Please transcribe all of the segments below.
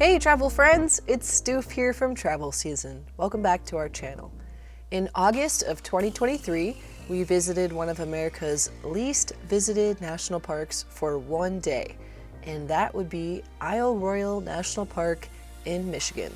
Hey travel friends, it's Stoof here from Travel SzN. Welcome back to our channel. In August of 2023, we visited one of America's least visited national parks for one day, and that would be Isle Royale National Park in Michigan.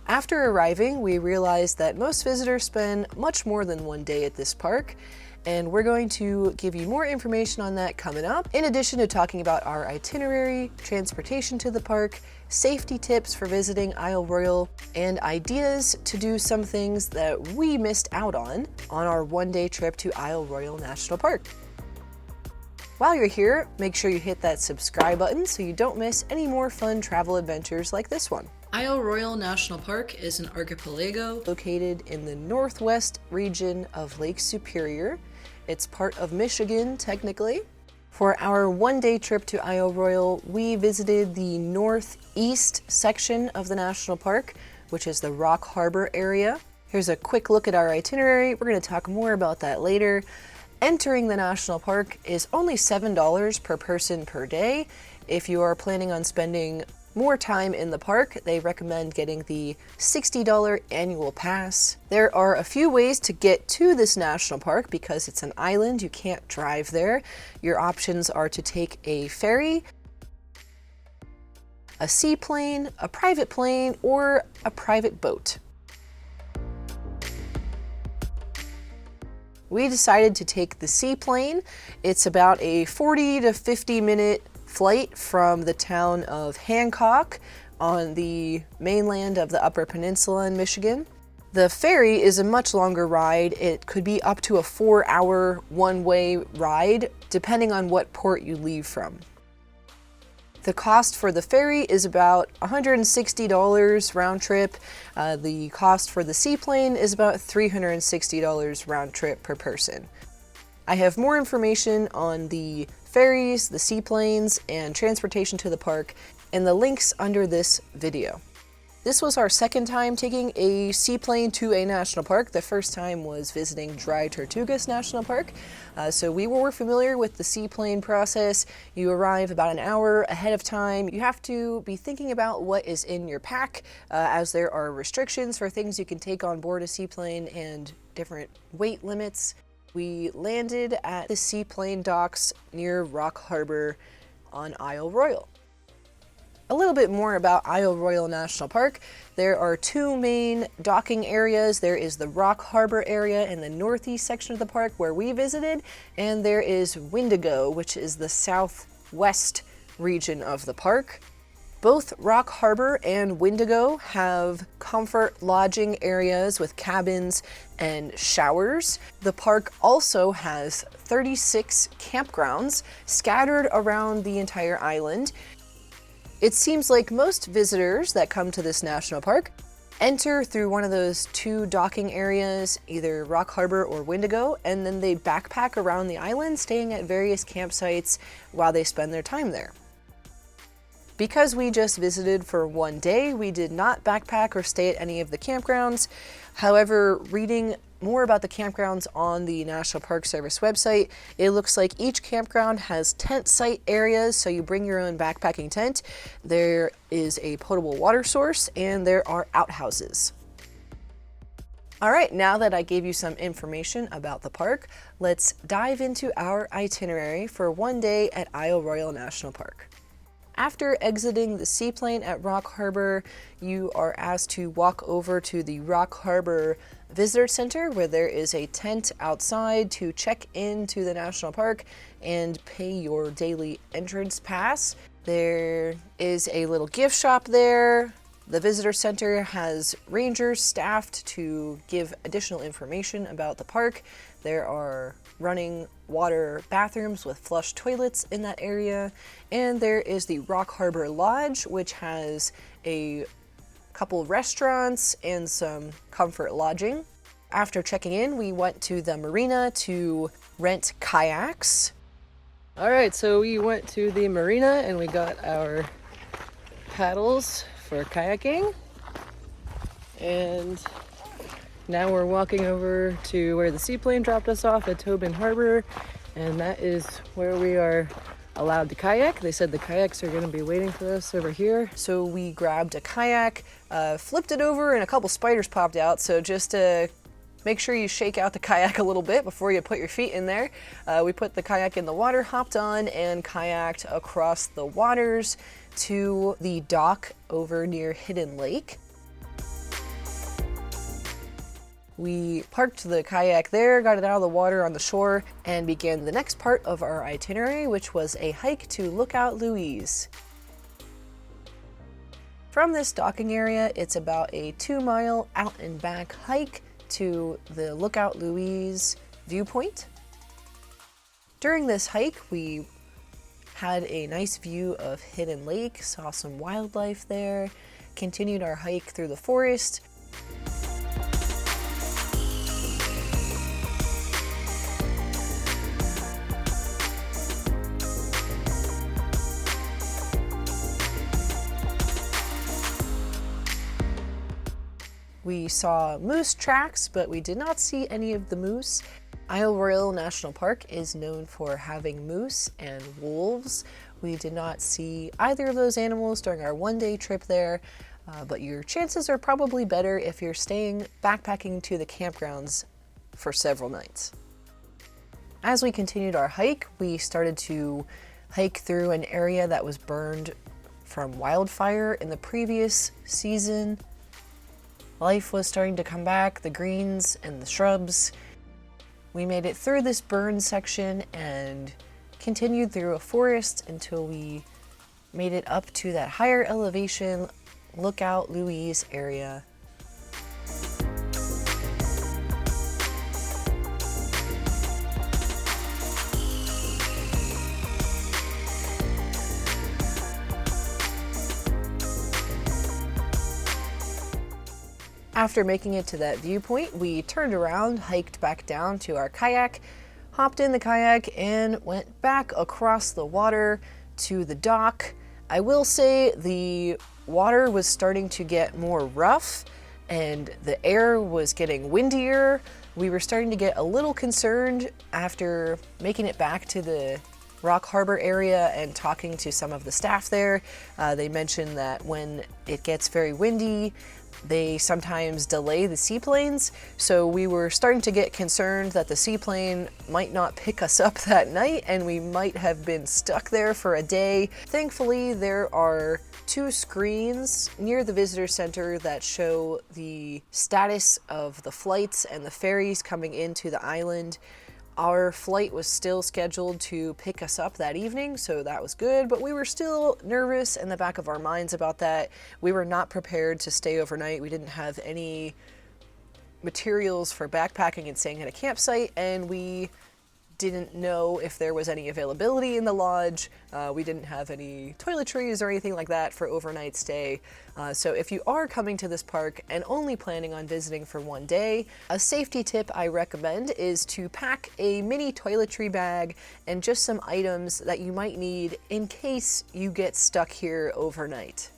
After arriving, we realized that most visitors spend much more than one day at this park, and we're going to give you more information on that coming up, in addition to talking about our itinerary, transportation to the park, safety tips for visiting Isle Royale, and ideas to do some things that we missed out on our one-day trip to Isle Royale National Park. While you're here, make sure you hit that subscribe button so you don't miss any more fun travel adventures like this one. Isle Royale National Park is an archipelago located in the northwest region of Lake Superior. It's part of Michigan, technically. For our one-day trip to Isle Royale, we visited the northeast section of the national park, which is the Rock Harbor area. Here's a quick look at our itinerary. We're going to talk more about that later. Entering the national park is only $7 per person per day. If you are planning on spending more time in the park, they recommend getting the $60 annual pass. There are a few ways to get to this national park because it's an island. You can't drive there. Your options are to take a ferry, a seaplane, a private plane, or a private boat. We decided to take the seaplane. It's about a 40 to 50 minute flight from the town of Hancock on the mainland of the Upper Peninsula in Michigan. The ferry is a much longer ride. It could be up to a 4-hour one-way ride, depending on what port you leave from. The cost for the ferry is about $160 round trip. The cost for the seaplane is about $360 round trip per person. I have more information on the ferries, the seaplanes, and transportation to the park in the links under this video. This was our second time taking a seaplane to a national park. The first time was visiting Dry Tortugas National Park. So we were familiar with the seaplane process. You arrive about an hour ahead of time. You have to be thinking about what is in your pack, as there are restrictions for things you can take on board a seaplane and different weight limits. We landed at the seaplane docks near Rock Harbor on Isle Royale. A little bit more about Isle Royale National Park. There are two main docking areas. There is the Rock Harbor area in the northeast section of the park where we visited, and there is Wendigo, which is the southwest region of the park. Both Rock Harbor and Wendigo have comfort lodging areas with cabins and showers. The park also has 36 campgrounds scattered around the entire island. It seems like most visitors that come to this national park enter through one of those two docking areas, either Rock Harbor or Wendigo, and then they backpack around the island, staying at various campsites while they spend their time there. Because we just visited for one day, we did not backpack or stay at any of the campgrounds. However, reading more about the campgrounds on the National Park Service website, it looks like each campground has tent site areas, so you bring your own backpacking tent. There is a potable water source, and there are outhouses. All right, now that I gave you some information about the park, let's dive into our itinerary for one day at Isle Royale National Park. After exiting the seaplane at Rock Harbor, you are asked to walk over to the Rock Harbor Visitor Center, where there is a tent outside to check into the national park and pay your daily entrance pass. There is a little gift shop there. The visitor center has rangers staffed to give additional information about the park. There are running water bathrooms with flush toilets in that area. And there is the Rock Harbor Lodge, which has a couple restaurants and some comfort lodging. After checking in, we went to the marina to rent kayaks. All right, so we went to the marina and we got our paddles for kayaking. And now we're walking over to where the seaplane dropped us off at Tobin Harbor, and that is where we are allowed to kayak. They said the kayaks are going to be waiting for us over here. So we grabbed a kayak, flipped it over, and a couple spiders popped out. So just make sure you shake out the kayak a little bit before you put your feet in there. We put the kayak in the water, hopped on, and kayaked across the waters to the dock over near Hidden Lake. We parked the kayak there, got it out of the water on the shore, and began the next part of our itinerary, which was a hike to Lookout Louise. From this docking area, it's about a 2-mile out and back hike to the Lookout Louise viewpoint. During this hike, we had a nice view of Hidden Lake, saw some wildlife there, continued our hike through the forest. We saw moose tracks, but we did not see any of the moose. Isle Royale National Park is known for having moose and wolves. We did not see either of those animals during our one-day trip there, but your chances are probably better if you're staying backpacking to the campgrounds for several nights. As we continued our hike, we started to hike through an area that was burned from wildfire in the previous season. Life was starting to come back, the greens and the shrubs. We made it through this burn section and continued through a forest until we made it up to that higher elevation Lookout Louise area. After making it to that viewpoint, we turned around, hiked back down to our kayak, hopped in the kayak, and went back across the water to the dock. I will say the water was starting to get more rough and the air was getting windier. We were starting to get a little concerned after making it back to the Rock Harbor area and talking to some of the staff there. They mentioned that when it gets very windy, they sometimes delay the seaplanes, so we were starting to get concerned that the seaplane might not pick us up that night and we might have been stuck there for a day. Thankfully, there are 2 screens near the visitor center that show the status of the flights and the ferries coming into the island. Our flight was still scheduled to pick us up that evening, so that was good, but we were still nervous in the back of our minds about that. We were not prepared to stay overnight. We didn't have any materials for backpacking and staying at a campsite, and we didn't know if there was any availability in the lodge. We didn't have any toiletries or anything like that for overnight stay. So if you are coming to this park and only planning on visiting for one day, a safety tip I recommend is to pack a mini toiletry bag and just some items that you might need in case you get stuck here overnight.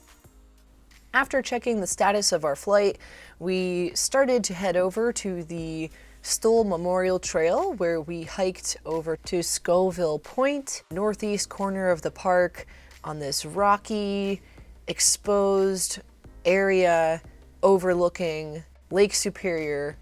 After checking the status of our flight, we started to head over to the Stoll Memorial Trail, where we hiked over to Scoville Point, northeast corner of the park, on this rocky, exposed area overlooking Lake Superior.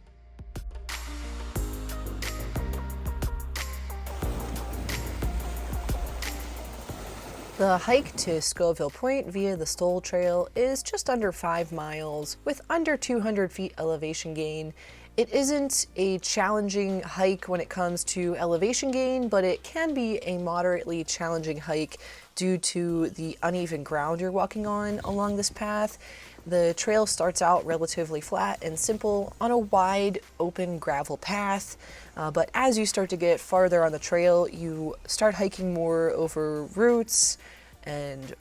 The hike to Scoville Point via the Stoll Trail is just under 5 miles with under 200 feet elevation gain. It isn't a challenging hike when it comes to elevation gain, but it can be a moderately challenging hike due to the uneven ground you're walking on along this path. The trail starts out relatively flat and simple on a wide, open gravel path, but as you start to get farther on the trail, you start hiking more over roots and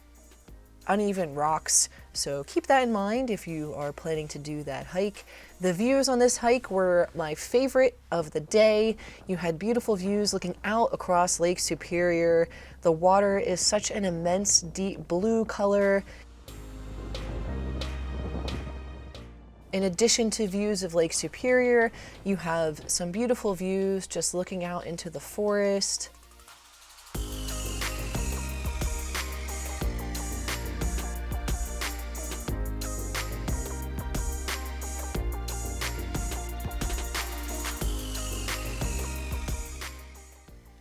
uneven rocks, so keep that in mind if you are planning to do that hike. The views on this hike were my favorite of the day. You had beautiful views looking out across Lake Superior. The water is such an immense deep blue color. In addition to views of Lake Superior, you have some beautiful views just looking out into the forest.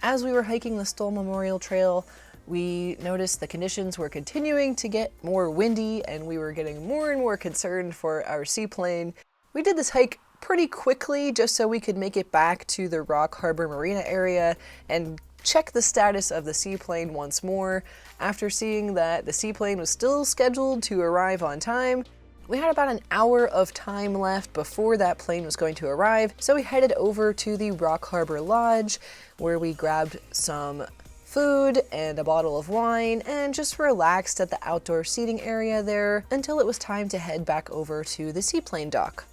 As we were hiking the Stoll Memorial Trail, we noticed the conditions were continuing to get more windy and we were getting more and more concerned for our seaplane. We did this hike pretty quickly just so we could make it back to the Rock Harbor Marina area and check the status of the seaplane once more. After seeing that the seaplane was still scheduled to arrive on time, we had about an hour of time left before that plane was going to arrive, so we headed over to the Rock Harbor Lodge where we grabbed some food and a bottle of wine and just relaxed at the outdoor seating area there until it was time to head back over to the seaplane dock.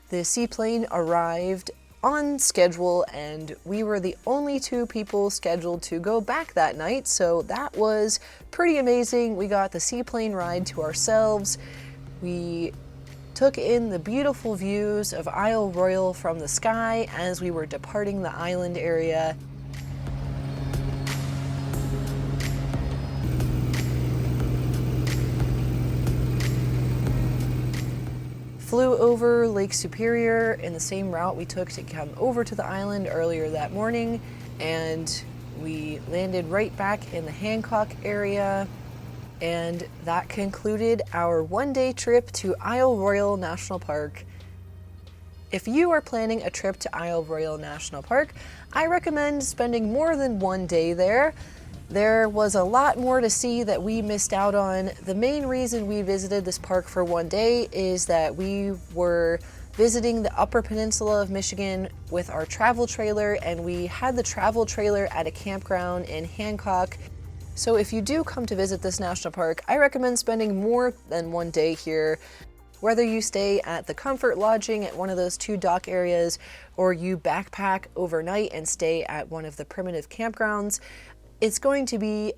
The seaplane arrived on schedule and we were the only 2 people scheduled to go back that night, so that was pretty amazing. We got the seaplane ride to ourselves. We took in the beautiful views of Isle Royale from the sky as we were departing the island area. Flew over Lake Superior in the same route we took to come over to the island earlier that morning, and we landed right back in the Hancock area, and that concluded our one-day trip to Isle Royale National Park. If you are planning a trip to Isle Royale National Park, I recommend spending more than one day there. There was a lot more to see that we missed out on. The main reason we visited this park for one day is that we were visiting the Upper Peninsula of Michigan with our travel trailer, and we had the travel trailer at a campground in Hancock. So if you do come to visit this national park, I recommend spending more than one day here. Whether you stay at the Comfort Lodging at one of those 2 dock areas, or you backpack overnight and stay at one of the primitive campgrounds, it's going to be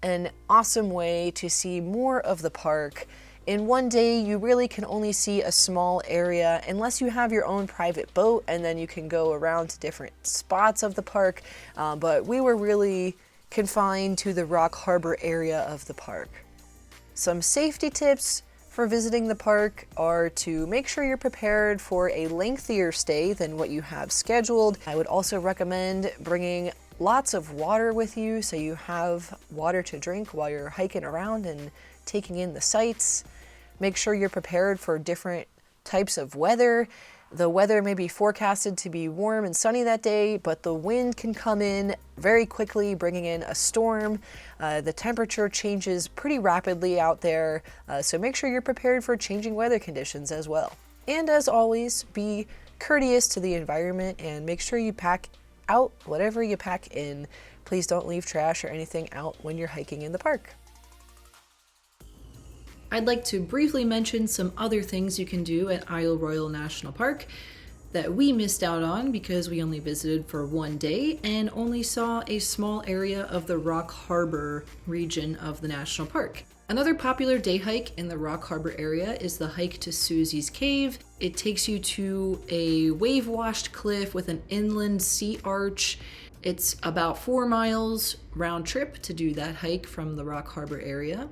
an awesome way to see more of the park. In one day, you really can only see a small area unless you have your own private boat, and then you can go around to different spots of the park. But we were really confined to the Rock Harbor area of the park. Some safety tips for visiting the park are to make sure you're prepared for a lengthier stay than what you have scheduled. I would also recommend bringing lots of water with you so you have water to drink while you're hiking around and taking in the sights. Make sure you're prepared for different types of weather. The weather may be forecasted to be warm and sunny that day, but the wind can come in very quickly, bringing in a storm. The temperature changes pretty rapidly out there, so make sure you're prepared for changing weather conditions as well. And as always, be courteous to the environment and make sure you pack out whatever you pack in. Please don't leave trash or anything out when you're hiking in the park. I'd like to briefly mention some other things you can do at Isle Royale National Park that we missed out on because we only visited for one day and only saw a small area of the Rock Harbor region of the national park. Another popular day hike in the Rock Harbor area is the hike to Susie's Cave. It takes you to a wave-washed cliff with an inland sea arch. It's about 4 miles round trip to do that hike from the Rock Harbor area.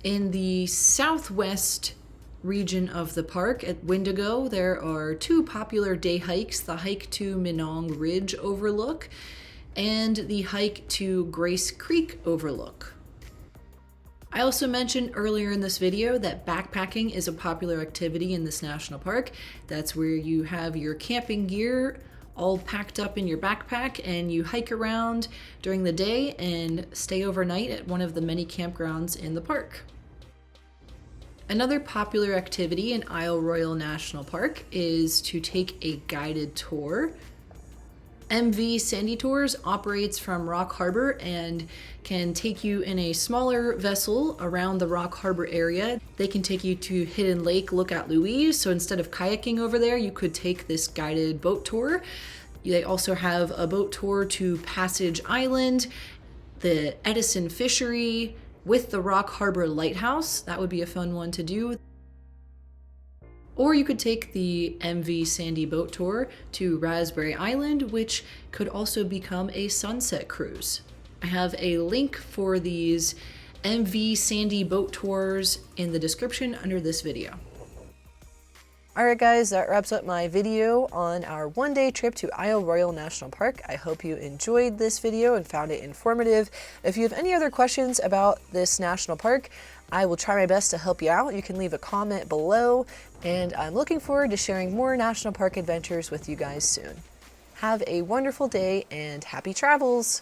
In the southwest region of the park at Wendigo, there are 2 popular day hikes, the hike to Minong Ridge Overlook and the hike to Grace Creek Overlook. I also mentioned earlier in this video that backpacking is a popular activity in this national park. That's where you have your camping gear all packed up in your backpack and you hike around during the day and stay overnight at one of the many campgrounds in the park. Another popular activity in Isle Royale National Park is to take a guided tour. MV Sandy Tours operates from Rock Harbor and can take you in a smaller vessel around the Rock Harbor area. They can take you to Hidden Lake Lookout Louise, so instead of kayaking over there, you could take this guided boat tour. They also have a boat tour to Passage Island, the Edison Fishery, with the Rock Harbor Lighthouse. That would be a fun one to do. Or you could take the MV Sandy boat tour to Raspberry Island, which could also become a sunset cruise. I have a link for these MV Sandy boat tours in the description under this video. Alright guys, that wraps up my video on our one-day trip to Isle Royale National Park. I hope you enjoyed this video and found it informative. If you have any other questions about this national park, I will try my best to help you out. You can leave a comment below, and I'm looking forward to sharing more national park adventures with you guys soon. Have a wonderful day and happy travels!